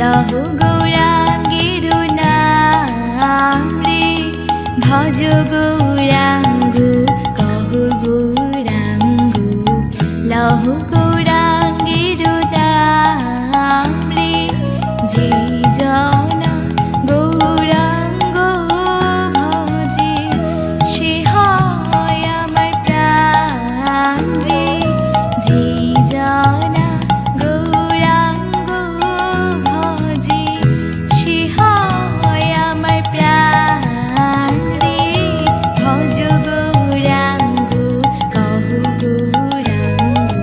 लहु गौरांगेर नाम रे भज गौरांगो कहु गौरांगो लहु गौरांगेर नाम रे जे जना गौरांगो भजे से हय आमार प्राण रे जे जना गौरांगो भजे से हय आमार प्राण रे भज गौरांगो कहु गौरांगो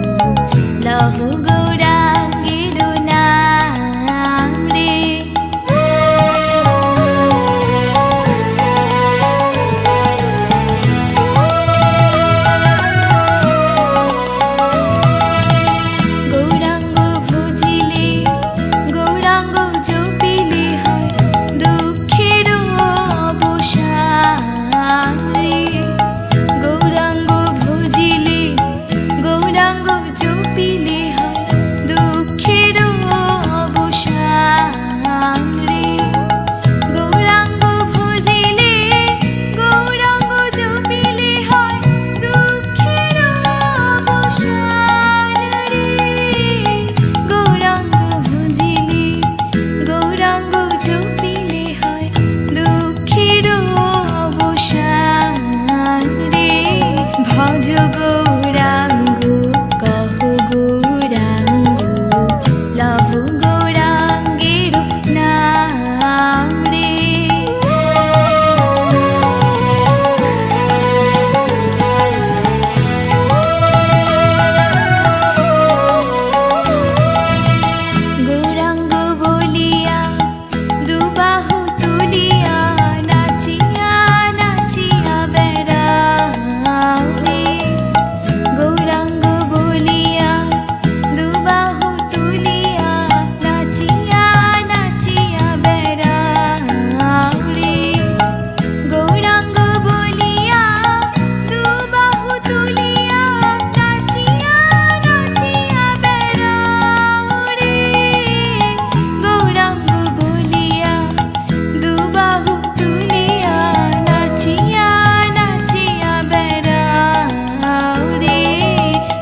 लहु गौरांगेर नाम रे गौरांग भजिले गौरांग जपिले हय दुःखेर अवसान रे गौरांग भजिले गौरांग जपिले हय दुःखेर अवसान रे गौरांग भजिले गौरांग जपिले हय दुःखेर अवसान रे गौरांग भजिले गौरांग जपिले हय दुःखेर अवसान रे भज गौरांगो कहु गौरांगो लहु गौरांगेर नाम रे गौरांग बोलिया दुबाहु तुलिया नाचिया नाचिया बेड़ाओ रे गौरांग बोलिया दुबाहु तुलिया नाचिया नाचिया बेड़ाओ रे गौरांग बोलिया दुबाहु तुलिया नाचिया नाचिया बेड़ाओ रे गौरांग बोलिया दुबाहु तुलिया नाचिया नाचिया बेड़ाओ रे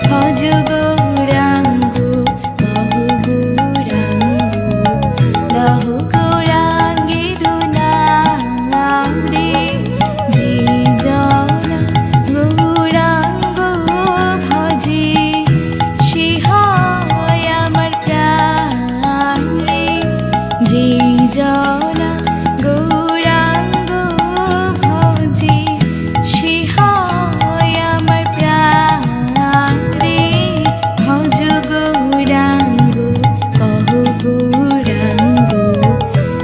भज गौरांगो कहु गौरांगो लहु गौरांगेर नाम रे जे जना गौरांगो भजे से हय आमार प्राण रे जे जना गौरांगो भजे से हय आमार प्राण रे भज गौरांगो कहु गौरांगो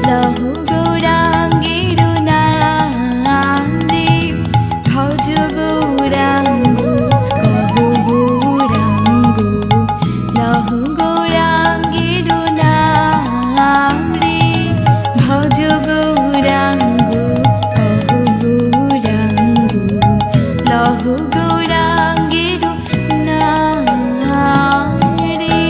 लहु गौरांगेर नाम रे भज गौरांगो कहु गौरांगो लहु गौरांगेर नाम रे भज गौरांगो कहु गौरांगो लहु गौरांगेर नाम रे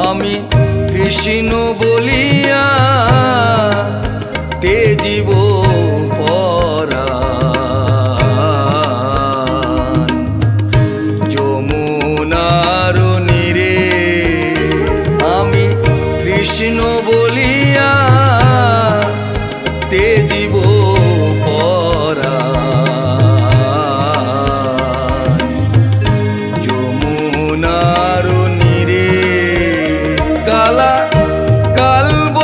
আমি কৃষ্ণ বলিয়া তেজিব পরাণ যমুনার নীরে আমি কৃষ্ণ বলিয়া তেজিব পরাণ যমুনার নীরে কালা কালব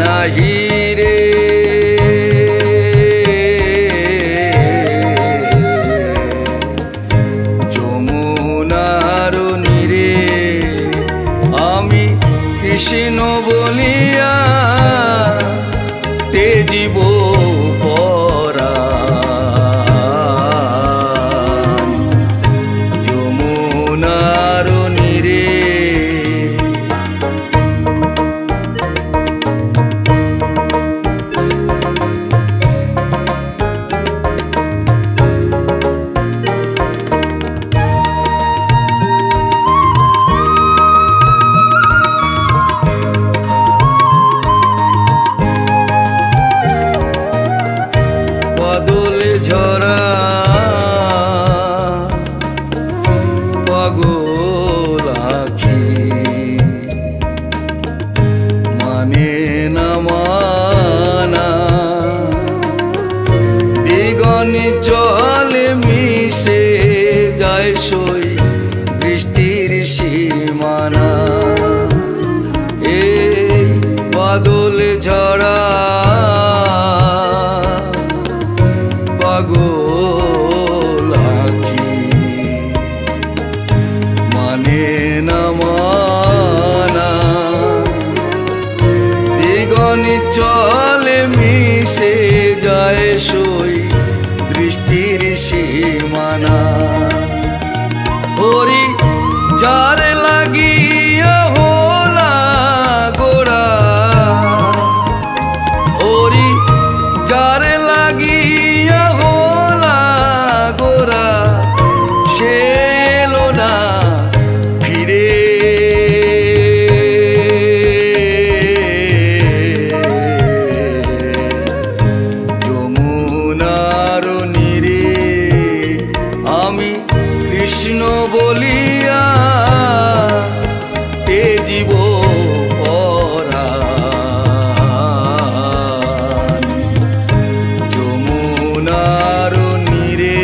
নাহি রে যমুনার নীরে আমি কৃষ্ণ বলিয়া তেজিব পরাণ যমুনার নীরে ঝরা পাগল আখি মানে না মানা দিগনি জলে মিশে যায় সই দৃষ্টির সীমানা এই বাদল ঝরা পাগল আখি মানে না মানা দিগনি চলে মিশে যায় সই দৃষ্টির সীমানা হরি যার লাগিয়া হোলা গোড়া হরি যার লাগিয়া সে এলো না ফিরে যমুনার নীরে আমি কৃষ্ণ বলিয়া তেজিব পরাণ যমুনার নীরে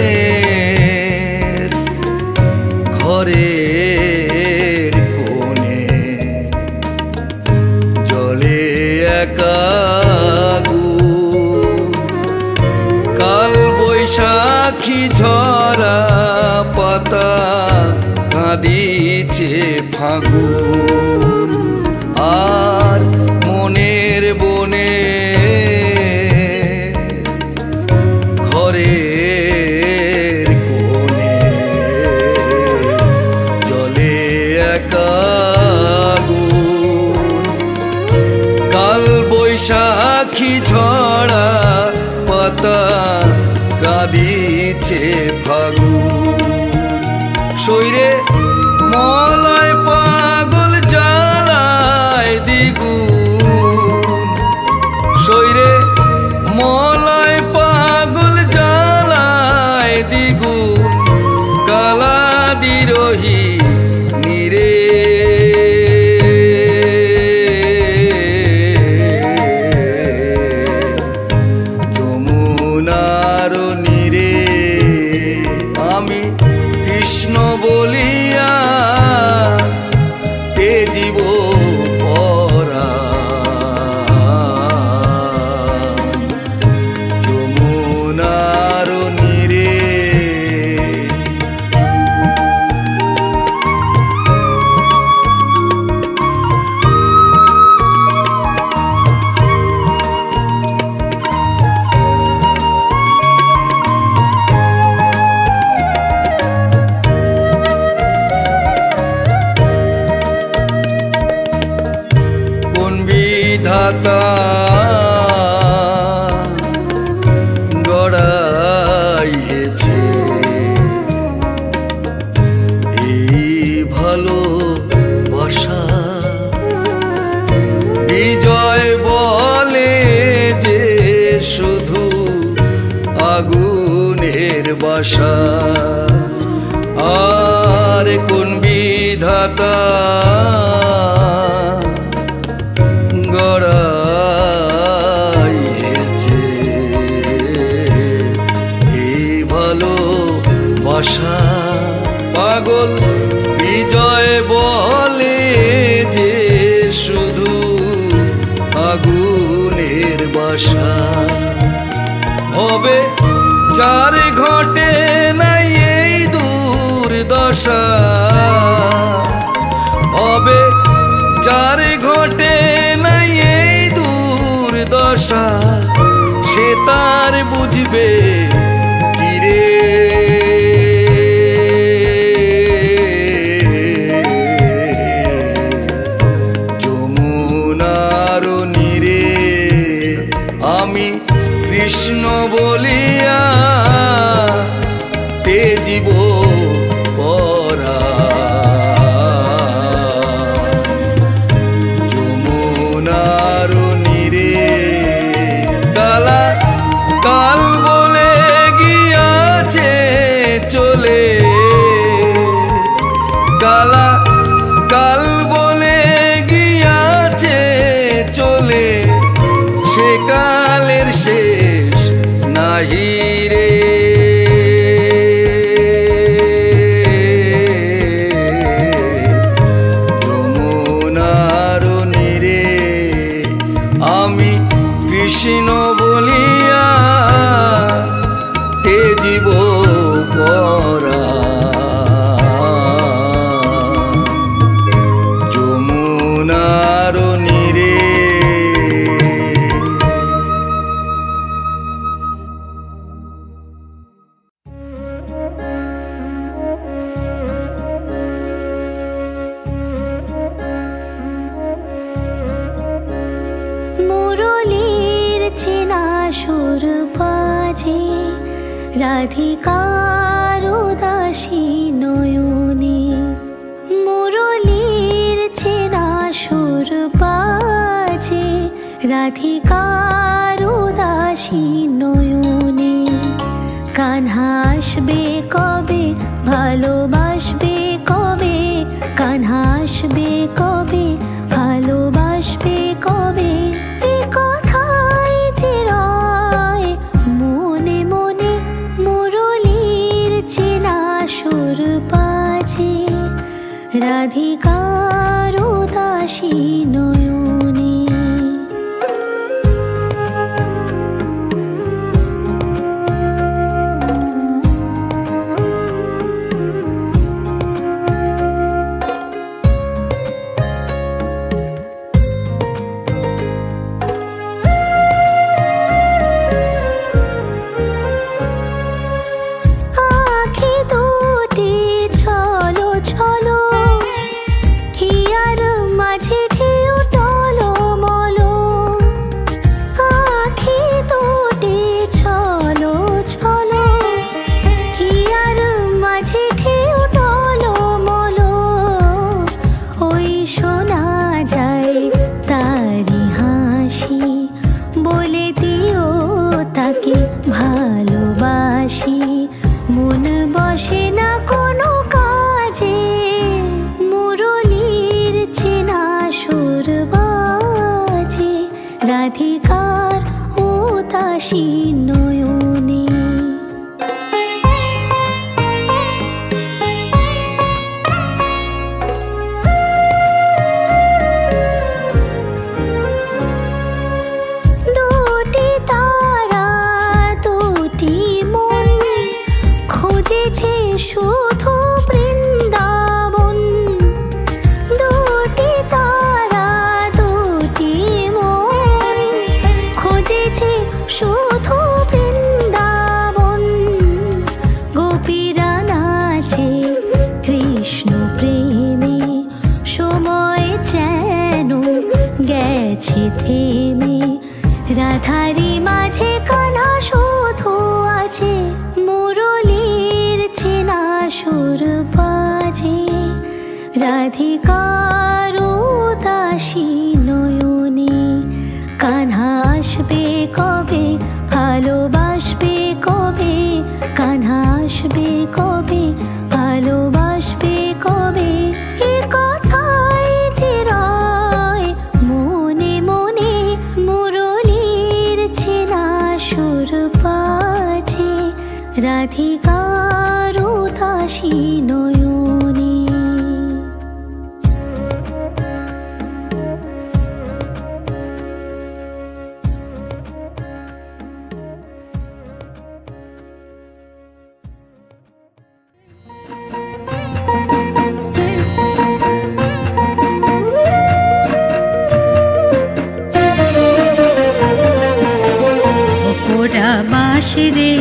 বনের ঘরের কোণে জলে একা কাল বৈশাখী ঝরা পাতা কাঁদিছে ফাগুন আর মনের বনে ঘরের কোণে জলে একা কাল বৈশাখী ঝরা পাতা কাঁদিছে ফাগুন শৈরে মলয় পাগল জ্বালায় দ্বিগুণ শৈরে মলয় পাগল জ্বালায় দ্বিগুণ কালা দিরোহী নীরে যমুনার নীরে আমি কৃষ্ণ বলিয়া আগুনের বাসা। আর কোন বিধাতা গড়াইছে এই ভালোবাসা। পাগল বিজয় বলে যে শুধু আগুনের বাসা। হবে যার ঘটে নাই এই দুর্দশা, হবে যার ঘটে নাই এই দুর্দশা, সে তার বুঝবে কিরে। যমুনার নীরে আমি কৃষ্ণ বলিয়া তেজিব পরা। যমুনার নীরে কালা কাল বলে গিয়াছে চলে, কালা কাল বলে গিয়াছে চলে, সে কালের শেষ নাহি রে। যমুনার নীরে আমি কৃষ্ণ বলিয়া তেজিব পরা। যমুনার নীরে সুর বাজে রাধিকার উদাসী নয়নে। মুরলীর চেনা সুর বাজে রাধিকার উদাসী নয়নে। কানহা আসবে কবে, ভালোবাসবে কবে, কানহা আসবে কবে, ভালোবাসবে কবে, রাধিকার উদাসী নয়নে। ভালোবাসি মন বসে না কোনো কাজে। মুরলীর চেনা সুর বাজে রাধিকার উদাসী নয়নে। শুধু বৃন্দাবন, দুটি তারা দুটি মন, খোঁজেছে শুধু বৃন্দাবন। গোপীরা নাচে কৃষ্ণ প্রেমে, সময় যেন গেছে থেমে। রাধারি মাঝে কানা শুধু আছে, মুরলীর চেনা সুর বাজে রাধিকার উদাসী নয়নে। কানহা আসবে কবে, ভালোবাসবে কবে, রাধিকার উদাসী নয়নে। বাঁশি রে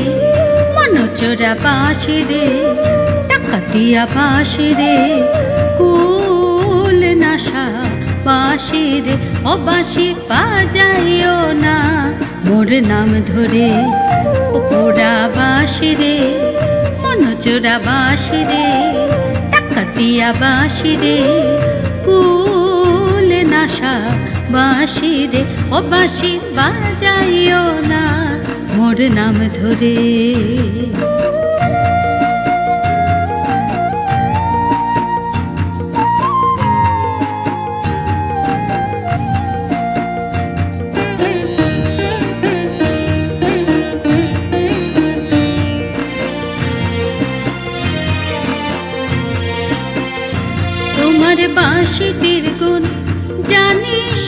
মনচোরা বাঁশি রে ডাকাতিয়া বাঁশি রে কুল নাশা বাঁশি রে ও বাঁশি বাজাইও না মোর নাম ধরে। ও পোড়া বাঁশি রে মনচোরা বাঁশি রে ডাকাতিয়া বাঁশি রে কুল নাশা বাঁশি রে ও বাঁশি বাজাইও না মোর নাম ধরে। তোমার বাঁশিটির গুণ জানিস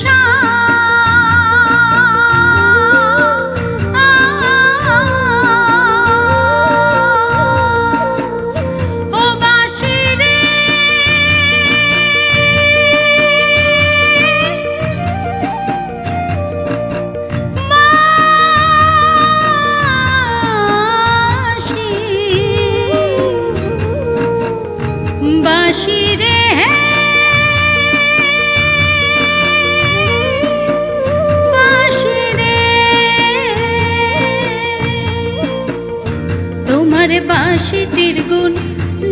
বাঁশিটির গুণ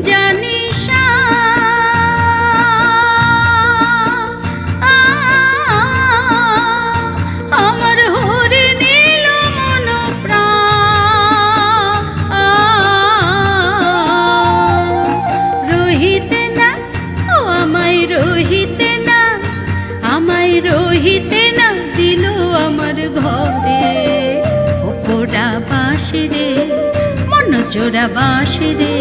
জানিস আমার হরে নীল মন প্রাণ রহিতে না ও আমায় রহিতে না আমায় রহিতে না দিল আমার ঘরে। ও পোড়া বাঁশি রে মনচোরা বাঁশি রে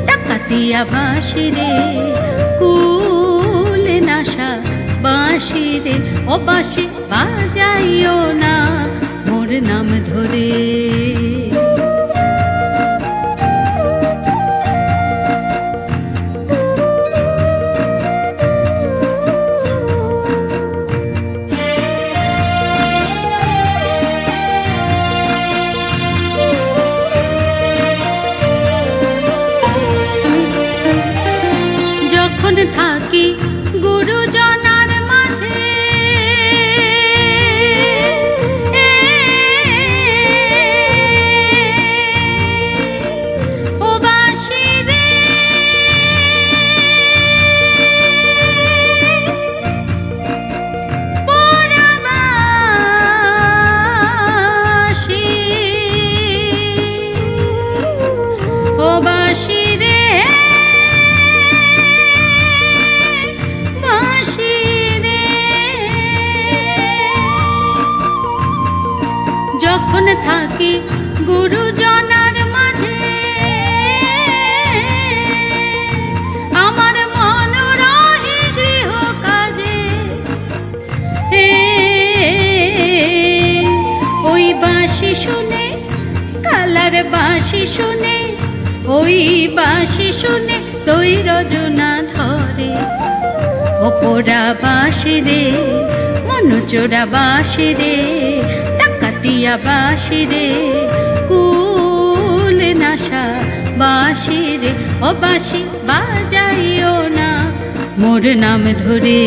ডাকাতিয়া বাঁশি রে কুল নাশা বাঁশি রে ও বাঁশি বাজাইও না মোর নাম ধরে। যখন থাকি গুরুজনার মাঝে ও বাঁশি রে পোড়া বাঁশি ও বাঁশি রে যখন থাকি গুরুজনার মাঝে আমার মন রহে গৃহ কাজে ওই বাঁশি শুনে কালার বাঁশি শুনে ওই বাঁশি শুনে তৈ রজনা ধরে। ও পোড়া বাঁশি রে মনচোরা বাঁশি রে ডাকাতিয়া বাঁশি রে কুল নাশা বাঁশি রে ও বাঁশি বাজাইও না মোর নাম ধরে।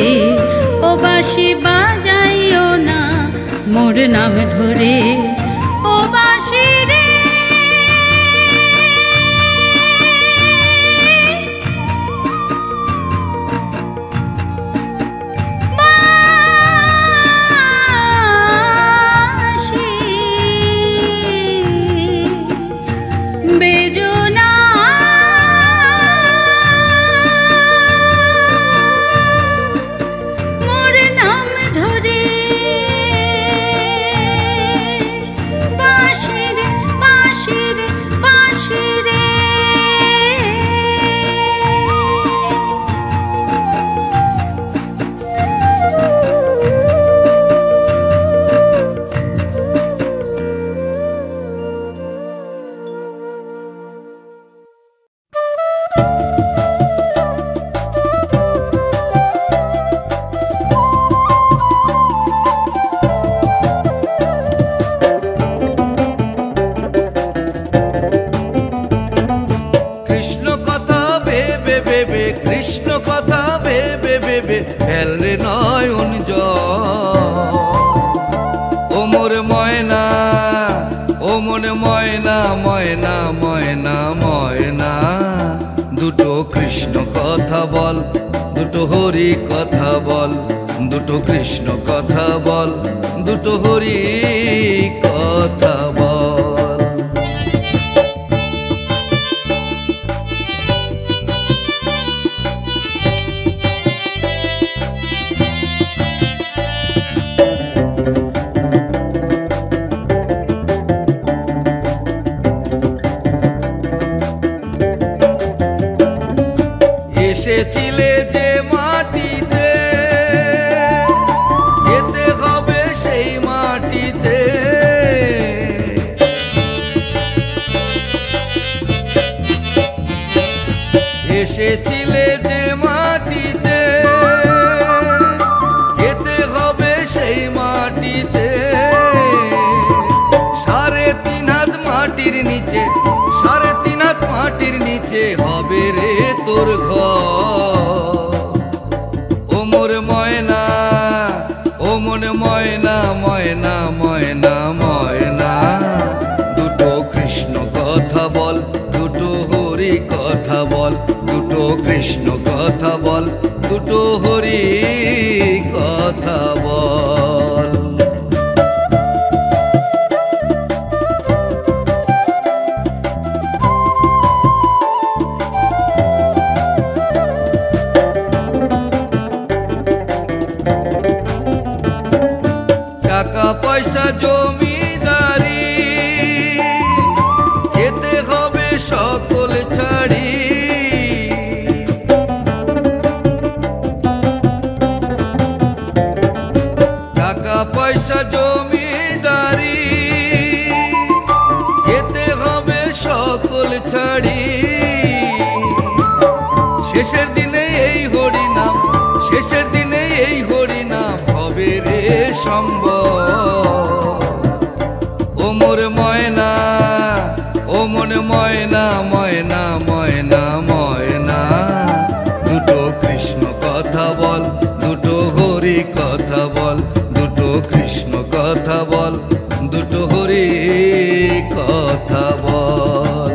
ও বাঁশি বাজাইও না মোর নাম ধরে। ও বাঁশি রে বেজনা মোর নাম ধরে। বাঁশি রে বাঁশি রে ফেল রে নয়ন জল। ও মোর ময়না, ও মোর ময়না, ময়না ময়না ময়না, দুটো কৃষ্ণ কথা বল, দুটো হরি কথা বল, দুটো কৃষ্ণ কথা বল, দুটো হরি কথা বল। এসেছিলে যে মাটিতে, যেতে হবে সেই মাটিতে। এসেছিলে যে মাটিতে, যেতে হবে সেই মাটিতে। 3.5 হাত মাটির নিচে, 3.5 হাত মাটির নিচে হবে রে তোর ঘর। ও মোর ময়না, ও মোর ময়না, ময়না ময়না ময়না, দুটো কৃষ্ণ কথা বল, দুটো হরি কথা বল, দুটো কৃষ্ণ কথা বল, দুটো হরি কথা বল। টাকা পয়সা জমিদারি, যেতে হবে সকল ছাড়ি। টাকা পয়সা জমিদারি, যেতে হবে সকল ছাড়ি। শেষের দিনে এই হরি নাম, শেষের দিনে এই হরি নাম হবে রে সম্ভব। ও মোর ময়না, ও মোর ময়না, ময়না ময়না ময়না, দুটো কৃষ্ণ কথা বল, দুটো হরি কথা বল, দুটো কৃষ্ণ কথা বল, দুটো হরি কথা বল।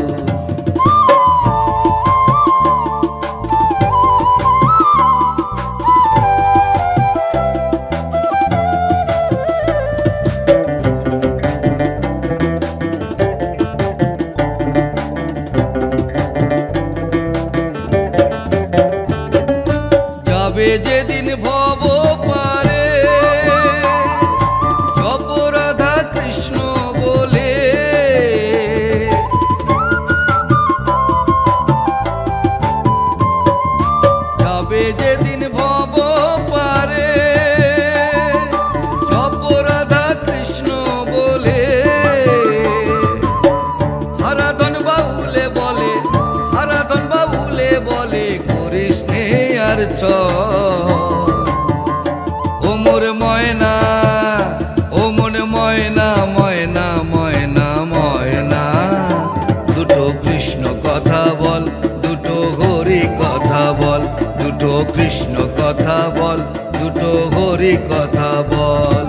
যাবে যেদিন ভব পারে, জপ রাধা কৃষ্ণ বলে। যাবে যেদিন ভব পারে, জপ রাধা কৃষ্ণ বলে। হারাধন বাউলে বলে, হারাধন বাউলে বলে, করিস নে আর ও মোর ময়না, ও মোর ময়না, ময়না ময়না ময়না, দুটো কৃষ্ণ কথা বল, দুটো হরি কথা বল, দুটো কৃষ্ণ কথা বল, দুটো হরি কথা বল।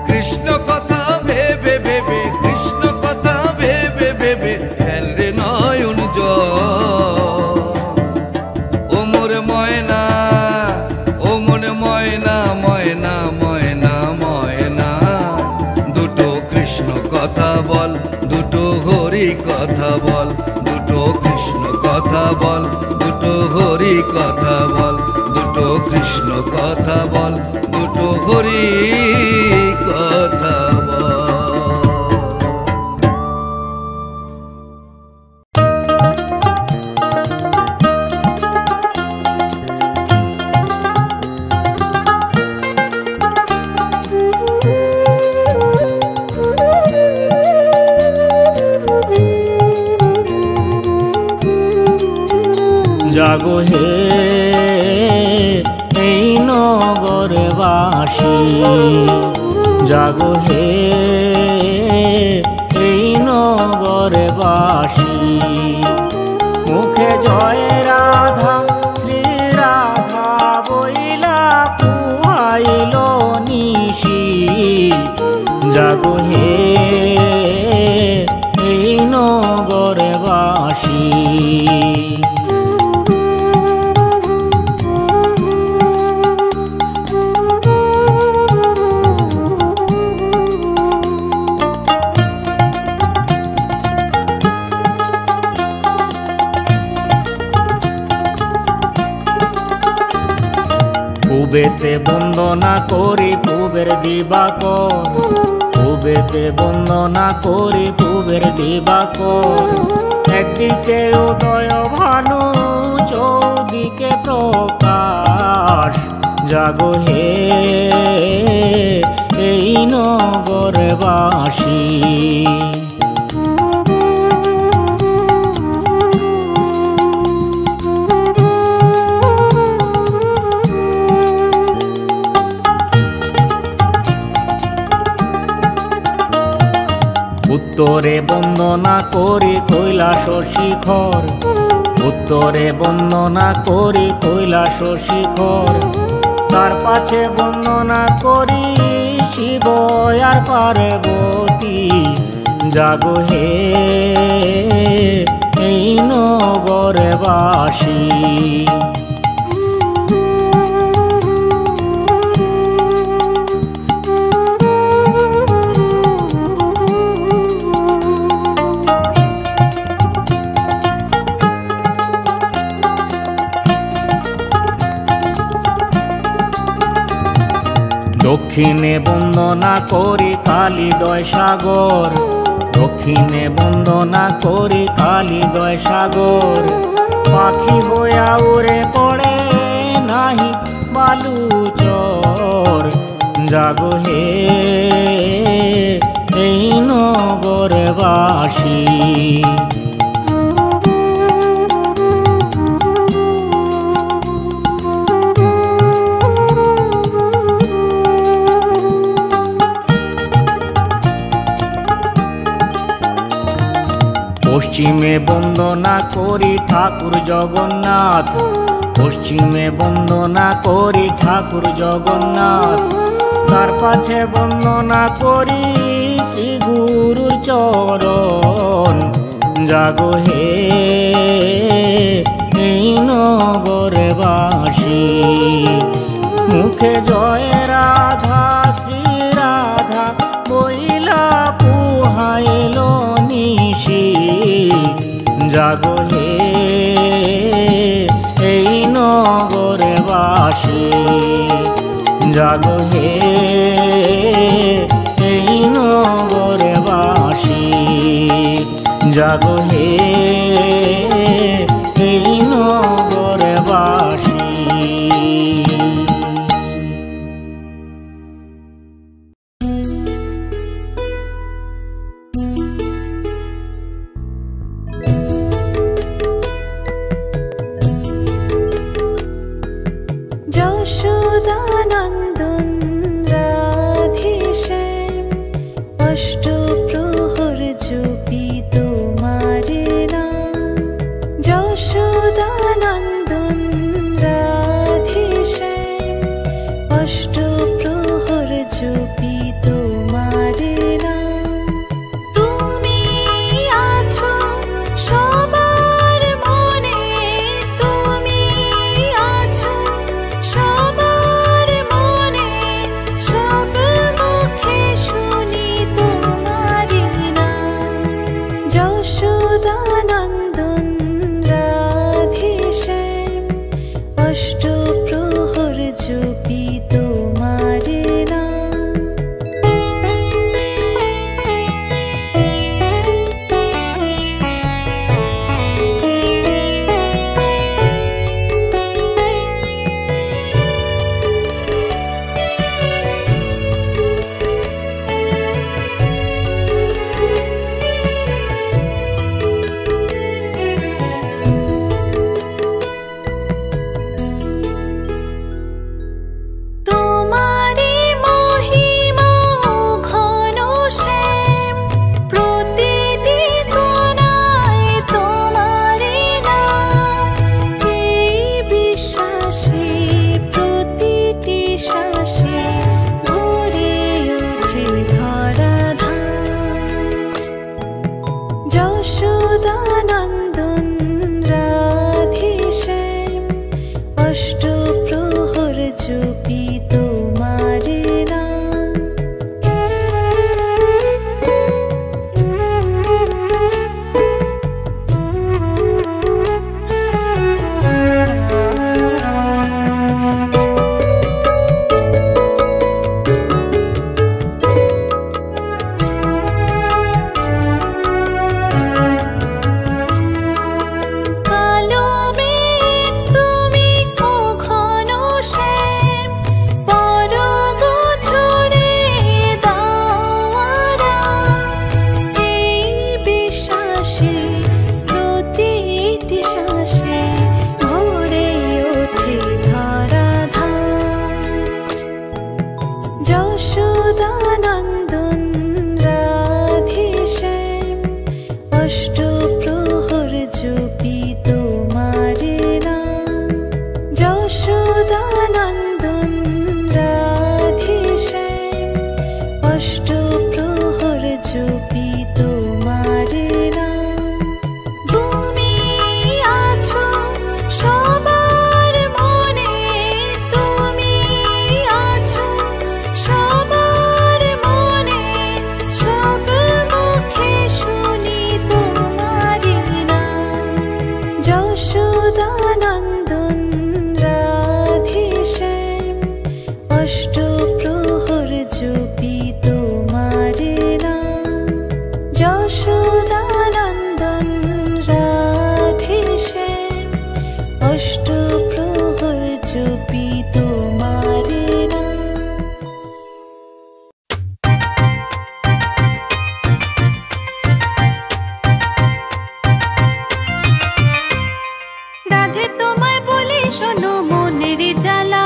কৃষ্ণ কথা ভেবে ভেবে, কৃষ্ণ কথা ভেবে ভেবে, ফেল রে নয়ন জল। ও মোর ময়না, ও মোর ময়না, ময়না ময়না ময়না, দুটো কৃষ্ণ কথা বল, দুটো হরি কথা বল, দুটো কৃষ্ণ কথা বল, দুটো হরি কথা বল, দুটো কৃষ্ণ কথা বল, দুটো হরি কথা বল। জাগো হে এই নগরবাসী, জাগো হে এই নগরবাসী। মুখে জয় রাধা শ্রী রাধা বইলা বাসি। পূবেতে বন্দনা করি পূবের দিবাকর, পূবেতে বন্দনা করি পূবের দিবাকর। একদিকে উদয় ভানু চৌদিকে প্রকাশ, জাগো হে এই নগরবাসী। উত্তরে বন্দনা করি কৈলাস শিখর, উত্তরে বন্দনা করি কৈলাস শিখর। তার পাছে বন্দনা করি শিব আর পার্বতী, জাগো হে এই নগরবাসী। দক্ষিণে বন্দনা করি কালিদয় সাগর, দক্ষিণে বন্দনা করি কালিদয় সাগর। পাখি হইয়া উড়ে পড়ে নাহি বালুচর, জাগো হে এই নগরবাসী। পশ্চিমে বন্দনা করি ঠাকুর জগন্নাথ, পশ্চিমে বন্দনা করি ঠাকুর জগন্নাথ। তার পাছে বন্দনা করি শ্রী গুরুর চরণ, জাগো হে এই নগরবাসী। মুখে জয় রাধা শ্রী রাধা বইলা পুহাইল নিশি, জাগো হে এই নগরবাসী, জাগো হে এই নগরবাসী, জাগো হে এই নগরবাসী। যশোদানন্দন রাধেশ্যাম অষ্টপ্রহর জপি তোমার নাম। শোনো মনের জ্বালা,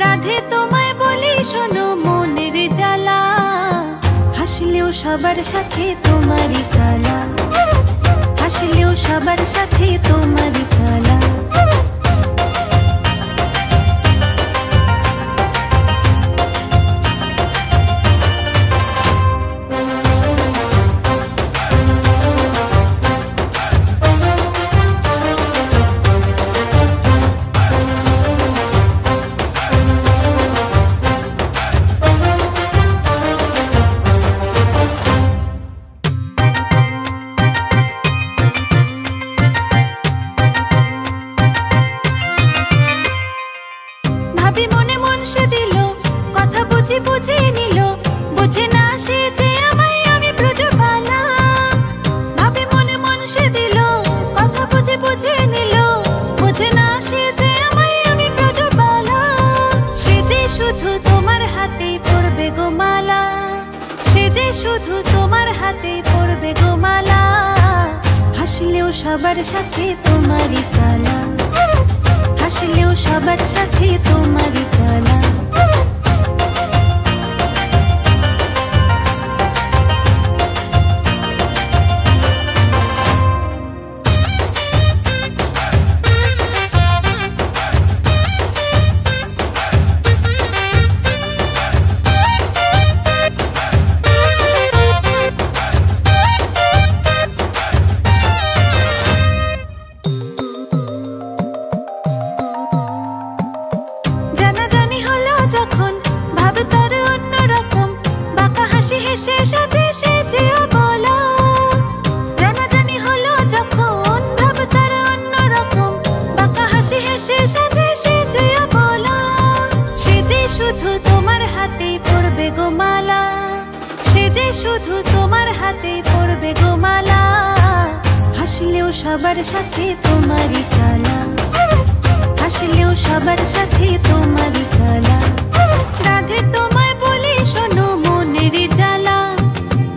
রাধে তোমায় বলি শোনো মনের জ্বালা। হাসলেও সবার সাথে তোমারই কালা, হাসলেও সবার সাথে তোমারই কালা। শুধু তোমার হাতে পড়বে গো মালা, হাসলেও সবার সাথে তোমারই কালা, হাসলেও সবার সাথে তোমারই কালা। শুধু তোমার হাতে পড়বে গো মালা, হাসলেও সবার সাথে তোমারই কালা, হাসলেও সবার সাথে তোমারই কালা। রাধে তোমায় বলি শোনো মনের জ্বালা,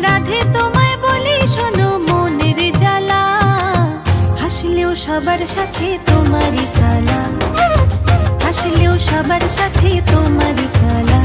রাধে তোমায় বলি শোনো মনের জ্বালা। হাসলেও সবার সাথে তোমারই কালা, হাসলেও সবার সাথে তোমারই কালা।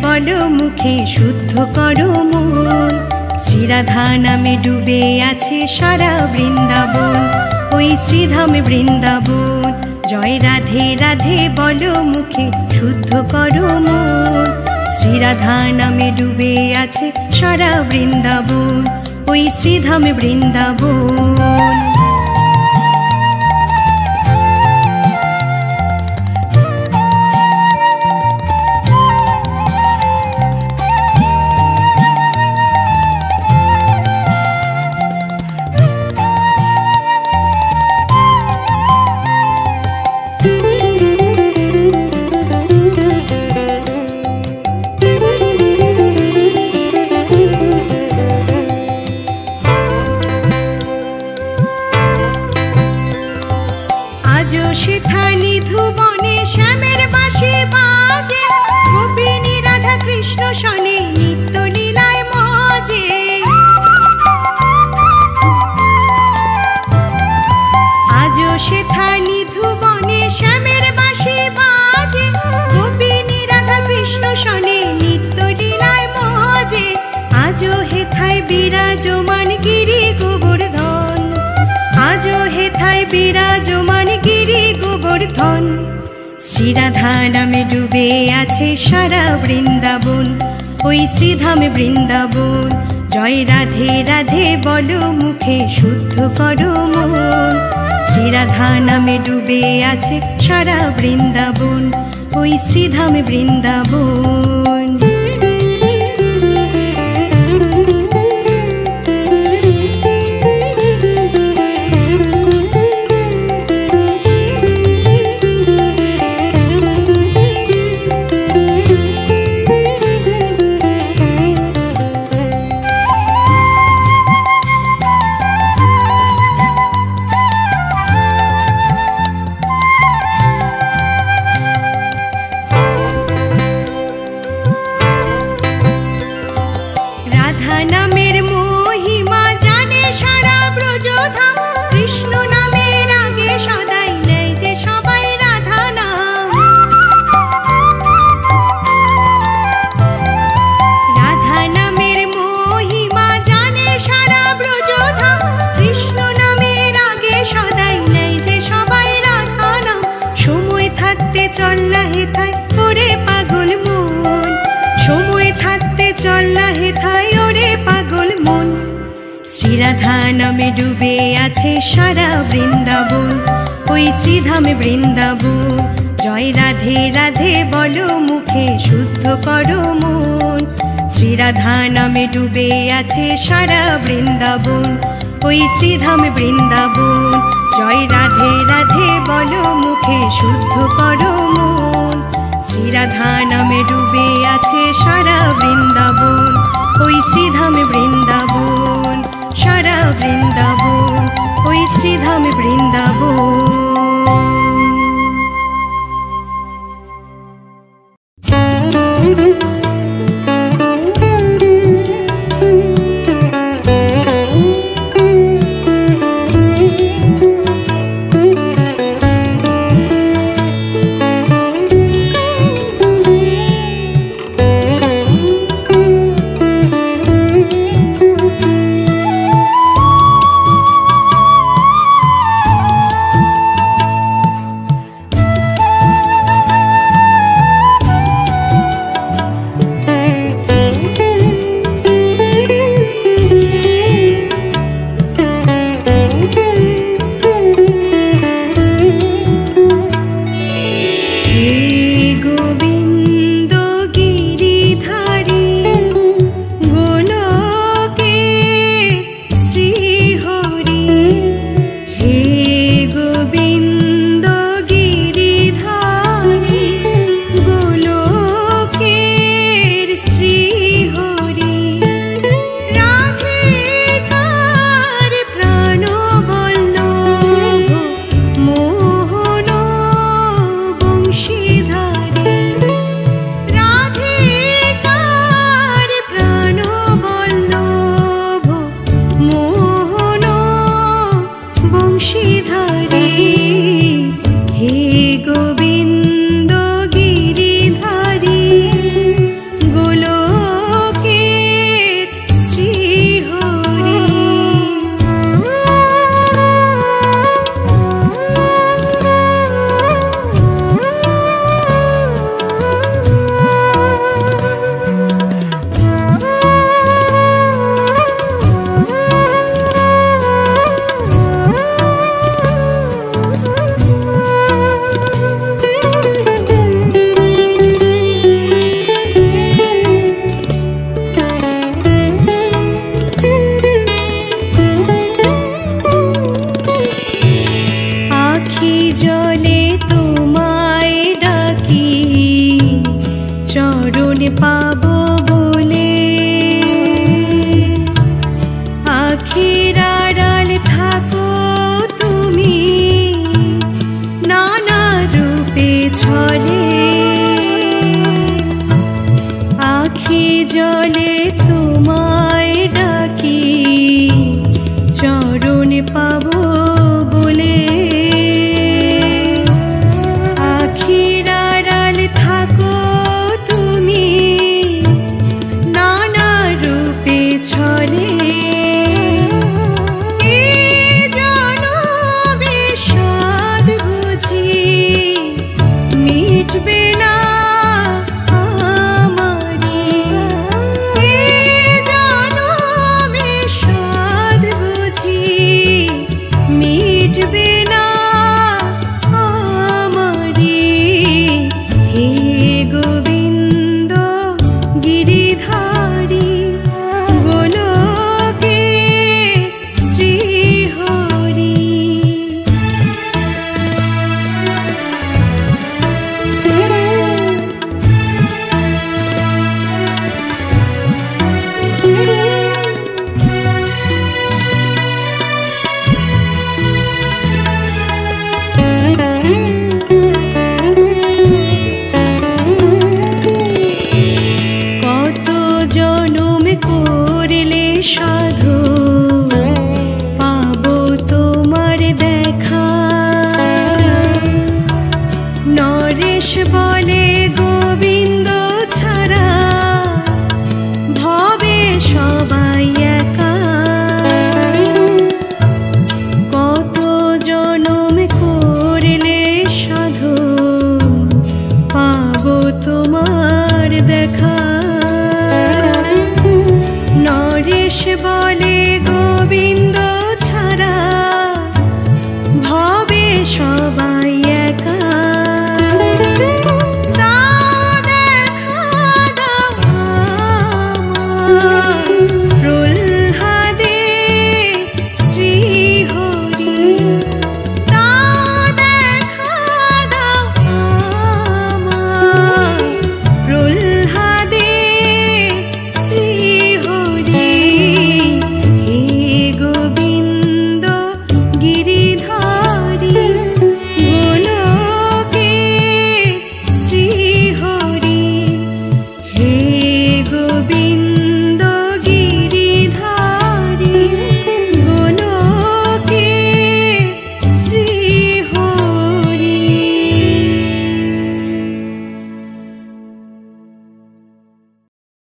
বলো মুখে শুদ্ধ করো মন, শ্রীরাধা নামে ডুবে আছে সারা বৃন্দাবন, ওই শ্রীধামে বৃন্দাবন। জয় রাধে রাধে বলো মুখে শুদ্ধ করো মন, শ্রীরাধা নামে ডুবে আছে সারা বৃন্দাবন, ওই শ্রীধামে বৃন্দাবন। বিরাজমান গিরি গোবর্ধন, আজো হেথায় বিরাজমান গিরি গোবর্ধন। শ্রীরাধা নামে ডুবে আছে সারা বৃন্দাবন, ওই শ্রীধামে বৃন্দাবন। জয় রাধে রাধে বলো মুখে শুদ্ধ করো মন, শ্রীরাধা নামে ডুবে আছে সারা বৃন্দাবন, ওই শ্রীধামে বৃন্দাবন। চল্লা হেথায় ওরে পাগল মন, সময় থাকতে চল্লা হেথায় ওরে পাগল মন। শ্রীরাধা নামে ডুবে আছে সারা বৃন্দাবন, ওই শ্রীধামে বৃন্দাবন। জয় রাধে রাধে বলো মুখে শুদ্ধ করো মন। শ্রীরাধা নামে ডুবে আছে সারা বৃন্দাবন, ওই শ্রীধামে বৃন্দাবন। জয় রাধে রাধে বলো মুখে শুদ্ধ করো মন। শ্রীরাধা নামে ডুবে আছে সারা বৃন্দাবন, ওই শ্রীধামে বৃন্দাবন। সারা বৃন্দাবন, ওই শ্রীধামে বৃন্দাবন। মিটবে না। আসবো